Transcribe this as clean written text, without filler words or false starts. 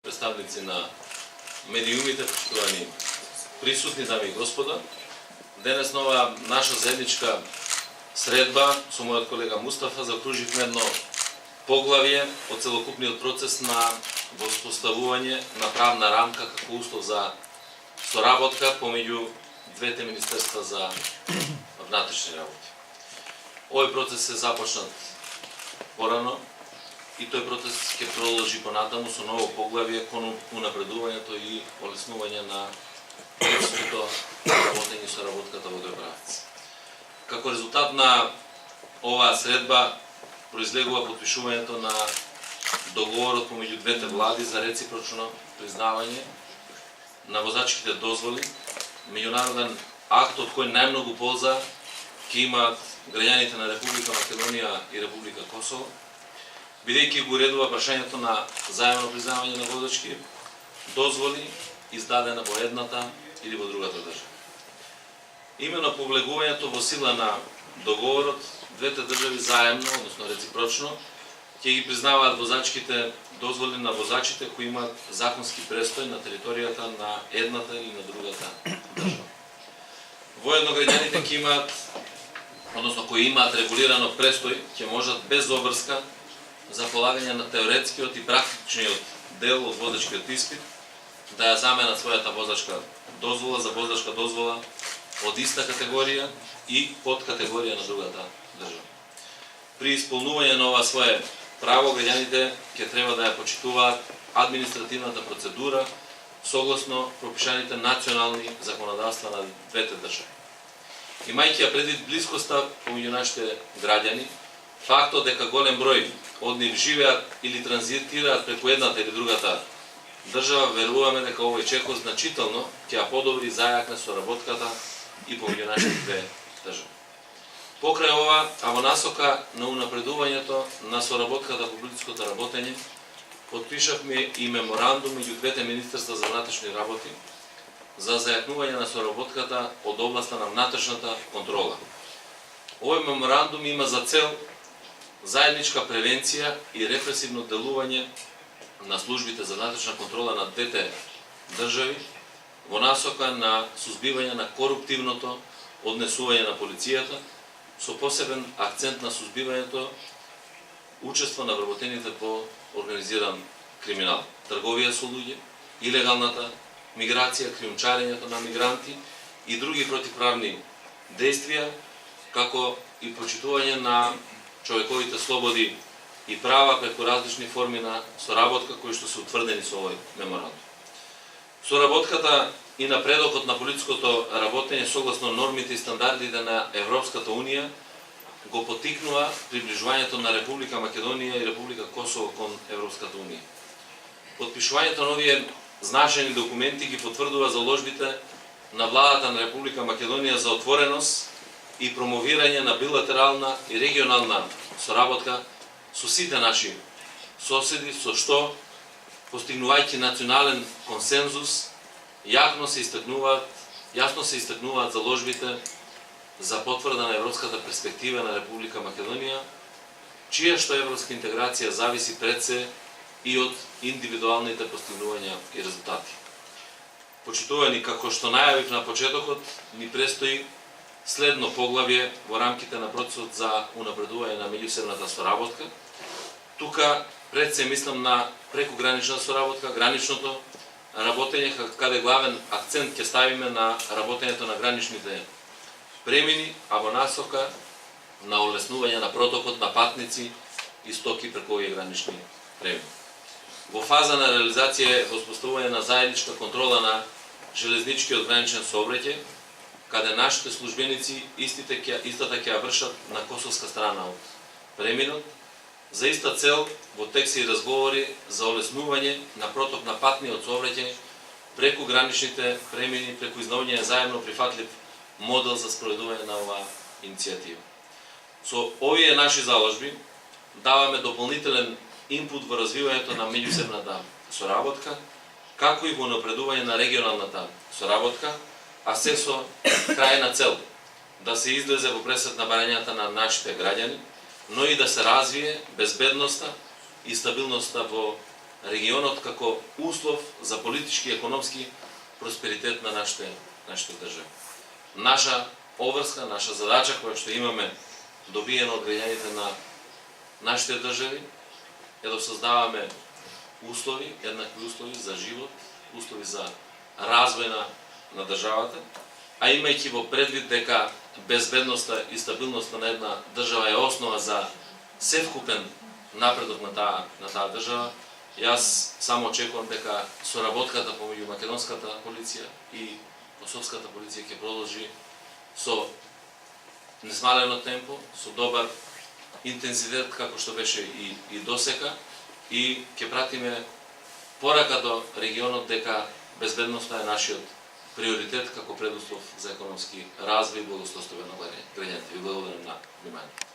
Представници на медиумите, почитувани присутни, дами и господа. Денес на ова наша заедничка средба со мојот колега Мустафа закруживме едно поглавје од целокупниот процес на воспоставување на правна рамка како услов за соработка помеѓу двете министерства за внатрешни работи. Овој процес е започнат порано и тој процес ќе продолжи понатаму со ново поглавје кон унапредувањето и олеснување на процесното работење и соработката во тој правец. Како резултат на оваа средба произлегува потпишувањето на договорот помеѓу двете влади за реципрочно признавање на возачките дозволи, меѓународен акт од кој најмногу полза ќе имаат граѓаните на Република Македонија и Република Косово, бидејќи го уредува прашањето на заемно признавање на возачки дозволи издадена во едната или во другата држава. Имено по влегувањето во сила на договорот, двете држави заемно, односно реципрочно, ќе ги признаваат возачките дозволи на возачите кои имаат законски престој на територијата на едната или на другата држава. Воедно граѓаните ќе имаат, односно кои имаат регулирано престој, ќе можат без обврска за полагање на теоретскиот и практичниот дел од возачкиот испит да ја заменат својата возачка дозвола за возачка дозвола од иста категорија и под категорија на другата држава. При исполнување на ова свое право, граѓаните ќе треба да ја почитуваат административната процедура согласно пропишаните национални законодавства на двете држави. Имајќи ја предвид блискоста помеѓу нашите граѓани, фактот дека голем број од нив живеат или транзитираат преку едната или другата држава, веруваме дека овој чекор значително ќе ја подобри зајакне соработката и помеѓу нашите две држави. Покрај ова, а во насока на унапредувањето на соработката по политичкото работење, подпишавме и меморандум меѓу двете министерства за внатрешни работи за зајакнување на соработката од областа на внатрешната контрола. Овој меморандум има за цел заедничка превенција и репресивно делување на службите за внатрешна контрола на двете држави во насока на сузбивање на коруптивното однесување на полицијата, со посебен акцент на сузбивањето учество на вработените по организиран криминал, трговија со луѓе, илегалната миграција, криумчарењето на мигранти и други противправни действија, како и почитување на човековите слободи и права преку различни форми на соработка кои што се утврдени со овој меморандум. Соработката и напредокот на политичкото работење согласно нормите и стандардите на Европската Унија го поттикнува приближувањето на Република Македонија и Република Косово кон Европската Унија. Подпишувањето на овие значајни документи ги потврдува заложбите на владата на Република Македонија за отвореност и промовирање на билатерална и регионална соработка со сите наши соседи, со што, постигнувајќи национален консензус, јасно се истакнуваат заложбите за потврда на европската перспектива на Република Македонија, чија што европска интеграција зависи пред се и од индивидуалните постигнувања и резултати. Почитувани, како што најавив на почетокот, ни престои следно поглавје во рамките на процесот за унапредување на меѓусебната соработка. Тука пред се мислам на прекугранична соработка, граничното работење, каде главен акцент ќе ставиме на работењето на граничните премини, а во насока на олеснување на протокот на патници и стоки преку овие гранични премини. Во фаза на реализација е воспоставување на заедничка контрола на железничкиот граничен сообраќај, каде нашите службеници истата ќе ја вршат на косовска страна од преминот, за иста цел во тек се и разговори за олеснување на проток на патниот сообраќај преку граничните премини, преку изнаоѓање заедно прифатлив модел за спроведување на оваа иницијатива. Со овие наши заложби даваме дополнителен инпут во развивањето на меѓусебната соработка, како и во напредување на регионалната соработка, а се со крајна цел да се излезе во пресет на барањата на нашите граѓани, но и да се развие безбедноста и стабилноста во регионот како услов за политички и економски просперитет на нашите држави. Наша обврска, наша задача која што имаме добиена од граѓаните на нашите држави е да создаваме услови, еднакви услови за живот, услови за развој на државата, а имајќи во предвид дека безбедноста и стабилноста на една држава е основа за севкупен напредок на таа држава, јас само очекувам дека соработката помеѓу македонската полиција и косовската полиција ќе продолжи со несмалено темпо, со добар интензитет како што беше и досека, и ќе пратиме порака до регионот дека безбедноста е нашиот приоритет како предуслов за економски развој и благосостојство на граѓаните. Ви благодарам на вниманието.